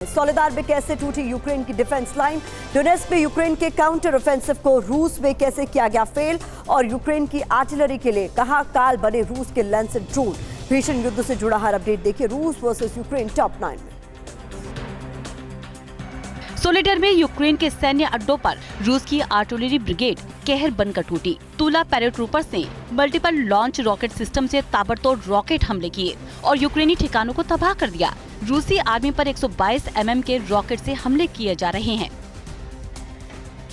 Soledar में कैसे टूटी यूक्रेन की डिफेंस लाइन, डोनेट्स्क में यूक्रेन के काउंटर ऑफेंसिव को रूस में कैसे किया गया फेल और यूक्रेन की आर्टिलरी के लिए कहां काल बने रूस के लैंसेट ड्रोन। भीषण युद्ध से जुड़ा हर अपडेट देखिए रूस वर्सेस यूक्रेन टॉप 9 में। सोलेडर में यूक्रेन के सैन्य अड्डों पर रूस की आर्टिलरी ब्रिगेड कहर बनकर टूटी। तूला पैराट्रूपर्स ने मल्टीपल लॉन्च रॉकेट सिस्टम से ताबड़तोड़ रॉकेट हमले किए और यूक्रेनी ठिकानों को तबाह कर दिया। रूसी आर्मी पर 122 mm के रॉकेट से हमले किए जा रहे हैं।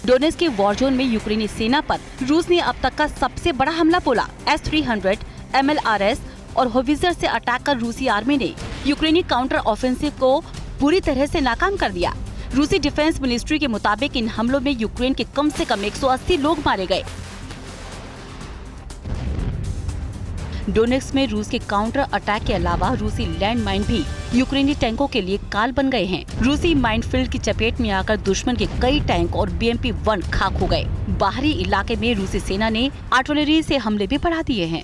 डोनेट्स्क के वॉर में यूक्रेनी सेना पर रूस ने अब तक का सबसे बड़ा हमला बोला। S-300, MLRS और होवित्जर से अटैक कर रूसी आर्मी ने यूक्रेनी काउंटर ऑफेंसिव को पूरी तरह से नाकाम कर दिया। रूसी डिफेंस मिनिस्ट्री के मुताबिक इन हमलों में यूक्रेन के कम से कम 180 लोग मारे गए। डोनेट्स्क में रूस के काउंटर अटैक के अलावा रूसी लैंड माइन भी यूक्रेनी टैंकों के लिए काल बन गए हैं। रूसी माइनफील्ड की चपेट में आकर दुश्मन के कई टैंक और BMP-1 खाक हो गए। बाहरी इलाके में रूसी सेना ने आर्टिलरी से हमले भी बढ़ा दिए हैं।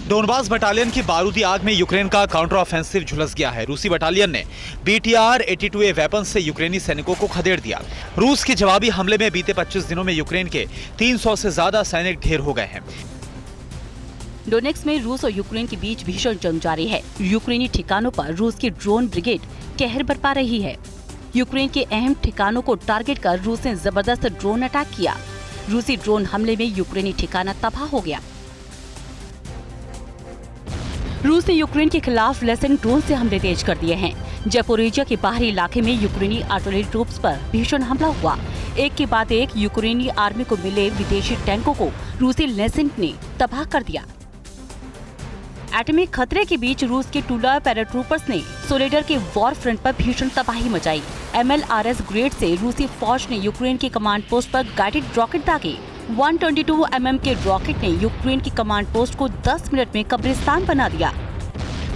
डोनबास बटालियन की बारूदी आग में यूक्रेन का काउंटर ऑफेंसिव झुलस गया है। रूसी बटालियन ने BTR-82A वेपन से यूक्रेनी सैनिकों को खदेड़ दिया। रूस के जवाबी हमले में बीते 25 दिनों में यूक्रेन के 300 से ज्यादा सैनिक ढेर हो गए हैं। डोनेट्स्क में रूस और यूक्रेन के बीच भीषण जंग जारी है। यूक्रेनी ठिकानों पर रूस की ड्रोन ब्रिगेड कहर बरपा रही है। यूक्रेन के अहम ठिकानों को टारगेट कर रूस ने जबरदस्त ड्रोन अटैक किया। रूसी ड्रोन हमले में यूक्रेनी ठिकाना तबाह हो गया। रूस ने यूक्रेन के खिलाफ लेसन ड्रोन से हमले तेज कर दिए हैं। ज़पोरिज़िया के बाहरी इलाके में यूक्रेनी आर्टिलरी ट्रूप्स पर भीषण हमला हुआ। एक के बाद एक यूक्रेनी आर्मी को मिले विदेशी टैंकों को रूसी लेसेंट ने तबाह कर दिया। एटॉमिक खतरे के बीच रूस के टूला पैराट्रूपर्स ने सोलेडर के वॉर फ्रंट पर भीषण तबाही मचाई। MLRS ग्रेड से रूसी फौज ने यूक्रेन के कमांड पोस्ट पर गाइडेड रॉकेट दागे। 122 mm के रॉकेट ने यूक्रेन की कमांड पोस्ट को 10 मिनट में कब्रिस्तान बना दिया।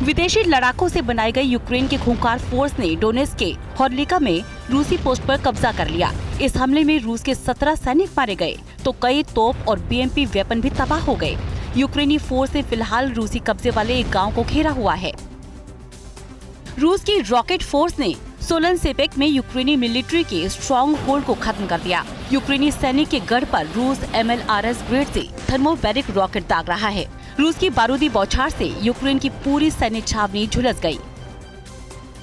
विदेशी लड़ाकों से बनाई गई यूक्रेन के खूंखार फोर्स ने डोनेट्स्क के हॉर्लिका में रूसी पोस्ट पर कब्जा कर लिया। इस हमले में रूस के 17 सैनिक मारे गए तो कई तोप और BMP वेपन भी तबाह हो गए। यूक्रेनी फोर्स ने फिलहाल रूसी कब्जे वाले एक गाँव को घेरा हुआ है। रूस की रॉकेट फोर्स ने सोलनसेपेक में यूक्रेनी मिलिट्री के स्ट्रॉन्ग होल्ड को खत्म कर दिया। यूक्रेनी सैनिक के गढ़ पर रूस MLRS ग्रेड से थर्मोबैरिक रॉकेट दाग रहा है। रूस की बारूदी बौछार से यूक्रेन की पूरी सैन्य छावनी झुलस गई।